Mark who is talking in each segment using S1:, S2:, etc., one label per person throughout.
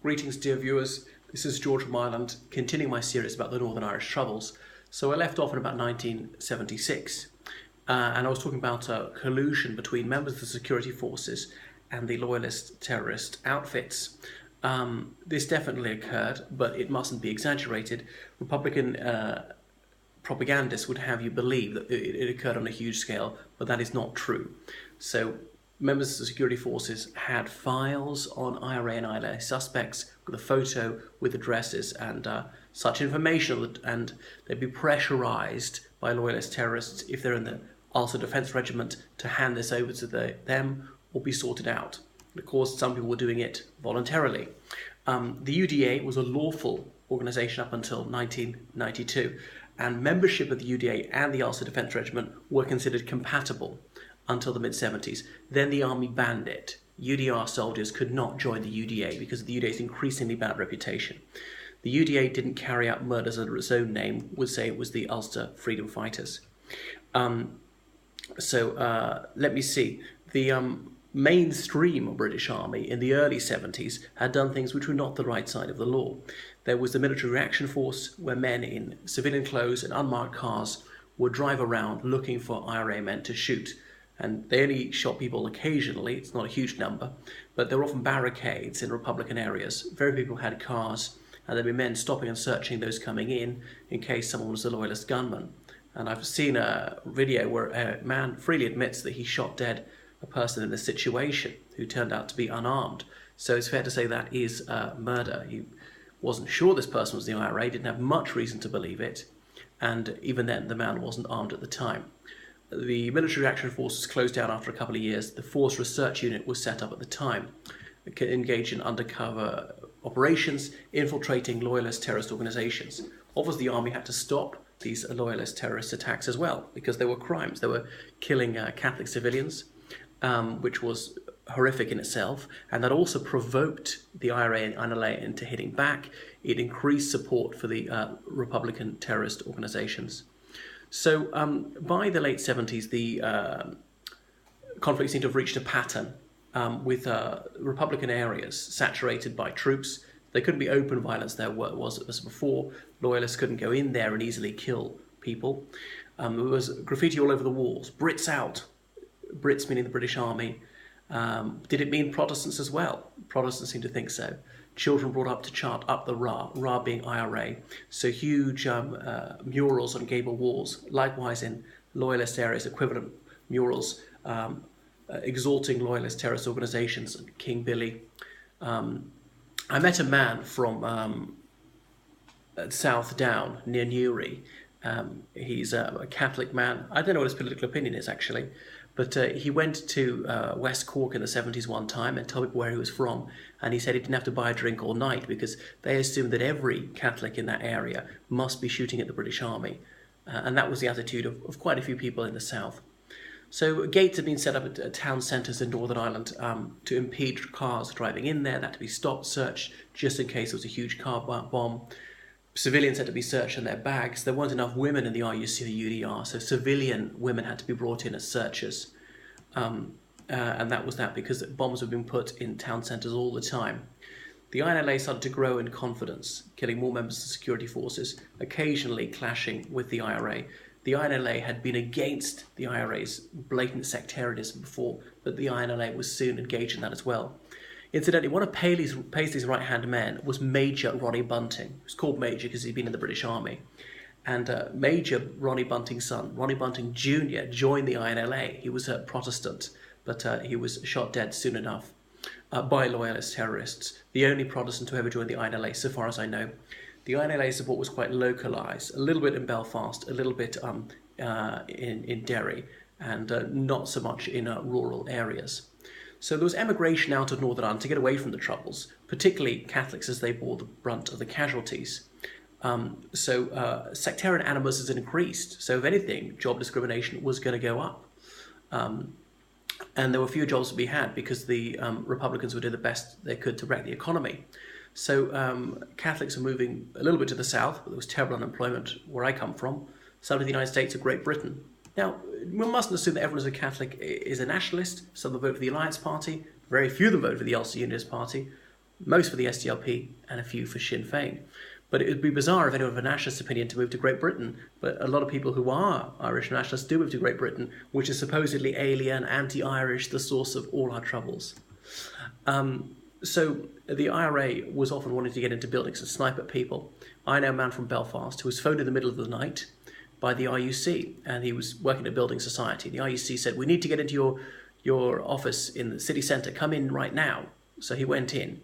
S1: Greetings, dear viewers. This is George from Ireland, continuing my series about the Northern Irish Troubles. So I left off in about 1976, and I was talking about collusion between members of the security forces and the loyalist terrorist outfits. This definitely occurred, but it mustn't be exaggerated. Republican propagandists would have you believe that it occurred on a huge scale, but that is not true. So members of the security forces had files on IRA and ILA suspects with a photo, with addresses and such information, and they'd be pressurized by loyalist terrorists if they're in the Ulster Defence Regiment to hand this over to them or be sorted out. And of course, some people were doing it voluntarily. The UDA was a lawful organisation up until 1992, and membership of the UDA and the Ulster Defence Regiment were considered compatible until the mid-70s. Then the army banned it. UDR soldiers could not join the UDA because of the UDA's increasingly bad reputation. The UDA didn't carry out murders under its own name, would say it was the Ulster Freedom Fighters. Let me see. The mainstream British Army in the early 70s had done things which were not the right side of the law. There was the Military Reaction Force, where men in civilian clothes and unmarked cars would drive around looking for IRA men to shoot. And they only shot people occasionally, it's not a huge number, but there were often barricades in Republican areas. Very few people had cars, and there'd be men stopping and searching those coming in case someone was a loyalist gunman. And I've seen a video where a man freely admits that he shot dead a person in this situation who turned out to be unarmed. So it's fair to say that is murder. He wasn't sure this person was the IRA, didn't have much reason to believe it, and even then the man wasn't armed at the time. The Military Reaction Force was closed down after a couple of years. The Force Research Unit was set up at the time, engaged in undercover operations, infiltrating loyalist terrorist organisations. Obviously, the army had to stop these loyalist terrorist attacks as well, because they were crimes. They were killing Catholic civilians, which was horrific in itself, and that also provoked the IRA and ILA into hitting back. It increased support for the Republican terrorist organisations. So by the late 70s, the conflict seemed to have reached a pattern with Republican areas saturated by troops. There couldn't be open violence there was as before. Loyalists couldn't go in there and easily kill people. There was graffiti all over the walls. Brits out. Brits meaning the British Army. Did it mean Protestants as well? Protestants seem to think so. Children brought up to chant up the Ra being IRA. So huge murals on gable walls. Likewise in loyalist areas, equivalent murals exalting loyalist terrorist organisations, King Billy. I met a man from South Down near Newry. He's a Catholic man. I don't know what his political opinion is actually, but he went to West Cork in the 70s one time and told people where he was from, and he said he didn't have to buy a drink all night because they assumed that every Catholic in that area must be shooting at the British Army, and that was the attitude of quite a few people in the south. So gates had been set up at town centres in Northern Ireland to impede cars driving in there. That had to be stopped, searched, just in case there was a huge car bomb. Civilians had to be searched in their bags. There weren't enough women in the RUC or UDR, so civilian women had to be brought in as searchers. And that was that because bombs were being put in town centres all the time. The INLA started to grow in confidence, killing more members of the security forces, occasionally clashing with the IRA. The INLA had been against the IRA's blatant sectarianism before, but the INLA was soon engaged in that as well. Incidentally, one of Paisley's right-hand men was Major Ronnie Bunting. He was called Major because he'd been in the British Army. And Major Ronnie Bunting's son, Ronnie Bunting Jr., joined the INLA. He was a Protestant, but he was shot dead soon enough by loyalist terrorists. The only Protestant to ever join the INLA, so far as I know. The INLA support was quite localised, a little bit in Belfast, a little bit in Derry, and not so much in rural areas. So there was emigration out of Northern Ireland to get away from the Troubles, particularly Catholics as they bore the brunt of the casualties. Sectarian animus has increased. So if anything, job discrimination was going to go up. And there were fewer jobs to be had because the Republicans would do the best they could to wreck the economy. So Catholics are moving a little bit to the south, but there was terrible unemployment where I come from, some of the United States or Great Britain. Now, we mustn't assume that everyone who's a Catholic is a nationalist. Some of them vote for the Alliance Party. Very few of them vote for the Ulster Unionist Party. most for the SDLP and a few for Sinn Féin. But it would be bizarre if anyone of a nationalist opinion to move to Great Britain. But a lot of people who are Irish nationalists do move to Great Britain, which is supposedly alien, anti-Irish, the source of all our troubles. So the IRA was often wanting to get into buildings and snipe at people. I know a man from Belfast who was phoned in the middle of the night by the RUC, and he was working at a building society. The RUC said, "We need to get into your office in the city centre. Come in right now." So he went in,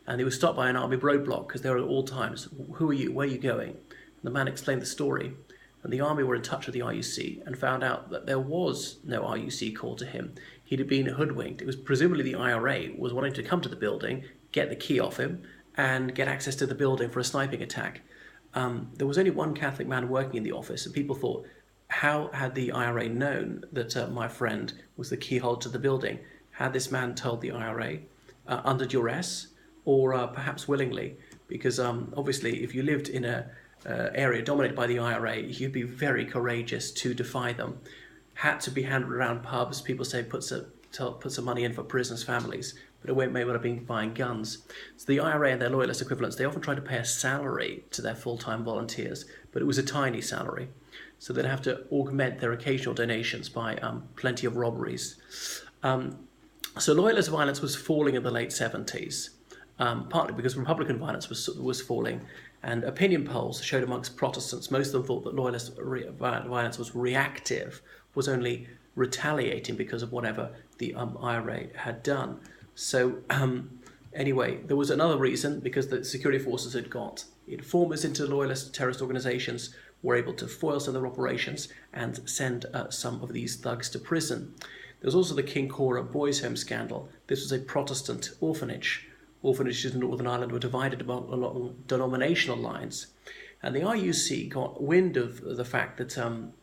S1: and he was stopped by an army roadblock because they were at all times. "Who are you? Where are you going?" And the man explained the story, and the army were in touch with the RUC and found out that there was no RUC call to him. He'd been hoodwinked. It was presumably the IRA was wanting to come to the building, get the key off him, and get access to the building for a sniping attack. There was only one Catholic man working in the office, and people thought, how had the IRA known that my friend was the keyhole to the building? Had this man told the IRA under duress, or perhaps willingly? Because obviously, if you lived in an area dominated by the IRA, you'd be very courageous to defy them. Had to be handed around pubs. People say put some money in for prisoners' families, but it may well have been buying guns. So the IRA and their loyalist equivalents, they often try to pay a salary to their full-time volunteers, but it was a tiny salary. So they'd have to augment their occasional donations by plenty of robberies. So loyalist violence was falling in the late 70s, partly because Republican violence was falling, and opinion polls showed amongst Protestants, most of them thought that loyalist violence was reactive, was only retaliating because of whatever the IRA had done. So anyway, there was another reason, because the security forces had got informers into loyalist terrorist organizations, were able to foil some of their operations and send some of these thugs to prison. There was also the King Cora Boys' Home scandal. This was a Protestant orphanage. Orphanages in Northern Ireland were divided along denominational lines. And the RUC got wind of the fact that some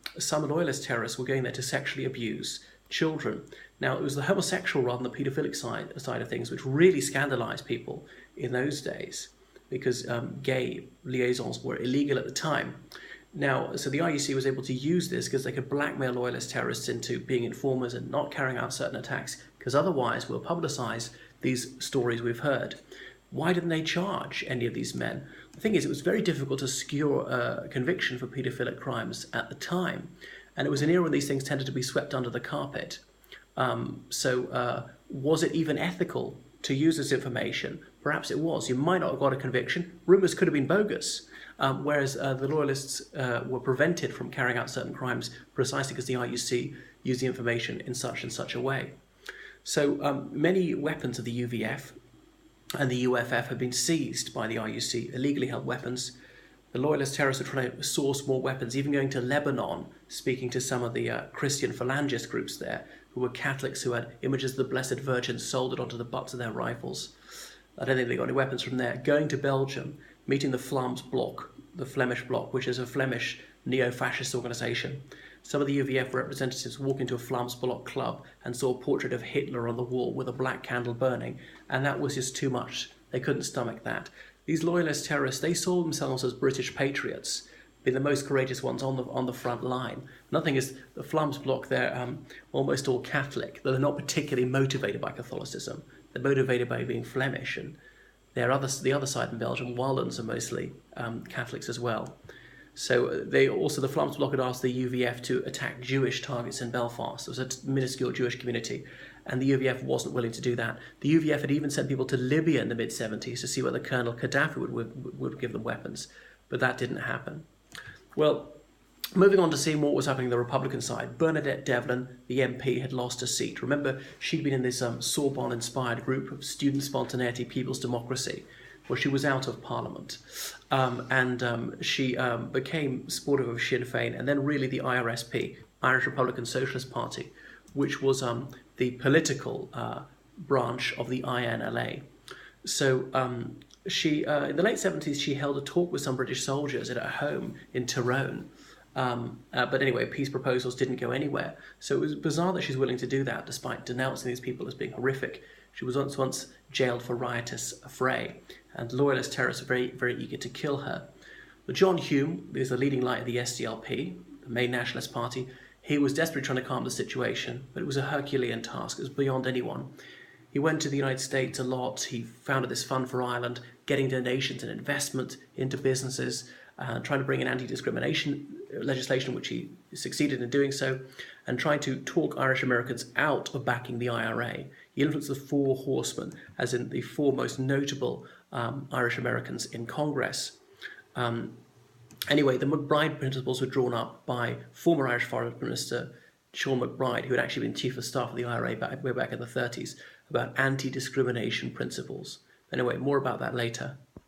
S1: loyalist terrorists were going there to sexually abuse children. Now, it was the homosexual rather than the paedophilic side of things which really scandalized people in those days, because gay liaisons were illegal at the time. Now, so the RUC was able to use this because they could blackmail loyalist terrorists into being informers and not carrying out certain attacks, because otherwise we'll publicise these stories we've heard. Why didn't they charge any of these men? The thing is, it was very difficult to secure a conviction for paedophilic crimes at the time, and it was an era when these things tended to be swept under the carpet. Was it even ethical to use this information? Perhaps it was. You might not have got a conviction. Rumours could have been bogus. Whereas the loyalists were prevented from carrying out certain crimes precisely because the RUC used the information in such and such a way. So many weapons of the UVF and the UFF have been seized by the RUC, illegally held weapons. The loyalist terrorists are trying to source more weapons, even going to Lebanon, speaking to some of the Christian phalangist groups there, who were Catholics who had images of the Blessed Virgin soldered onto the butts of their rifles. I don't think they got any weapons from there. Going to Belgium, meeting the Vlaams Bloc, the Flemish Bloc, which is a Flemish neo-fascist organisation. Some of the UVF representatives walked into a Vlaams Bloc club and saw a portrait of Hitler on the wall with a black candle burning, and that was just too much. They couldn't stomach that. These loyalist terrorists, they saw themselves as British patriots, being the most courageous ones on the front line. Nothing is the Vlaams Bloc, they're almost all Catholic. They're not particularly motivated by Catholicism. They're motivated by being Flemish, and the other side in Belgium, Wallons, are mostly Catholics as well. So the Vlaams Bloc had asked the UVF to attack Jewish targets in Belfast. There was a minuscule Jewish community, and the UVF wasn't willing to do that. The UVF had even sent people to Libya in the mid-70s to see whether Colonel Gaddafi would give them weapons, but that didn't happen. Well, moving on to seeing what was happening on the Republican side, Bernadette Devlin, the MP, had lost a seat. Remember, she'd been in this Sorbonne-inspired group of Student Spontaneity People's Democracy, where she was out of Parliament. She became supportive of Sinn Féin, and then really the IRSP, Irish Republican Socialist Party, which was the political branch of the INLA. So she, in the late 70s, she held a talk with some British soldiers at her home in Tyrone. But anyway, peace proposals didn't go anywhere. So it was bizarre that she's willing to do that, despite denouncing these people as being horrific. She was once jailed for riotous affray, and loyalist terrorists were very, very eager to kill her. But John Hume is the leading light of the SDLP, the main nationalist party. He was desperately trying to calm the situation, but it was a Herculean task. It was beyond anyone. He went to the United States a lot. He founded this fund for Ireland, getting donations and investment into businesses, trying to bring in anti-discrimination legislation, which he succeeded in doing so, and trying to talk Irish Americans out of backing the IRA. He influenced the Four Horsemen, as in the four most notable Irish Americans in Congress. Anyway, the McBride principles were drawn up by former Irish Foreign Minister Sean McBride, who had actually been Chief of Staff of the IRA way back in the 30s, about anti-discrimination principles. Anyway, more about that later.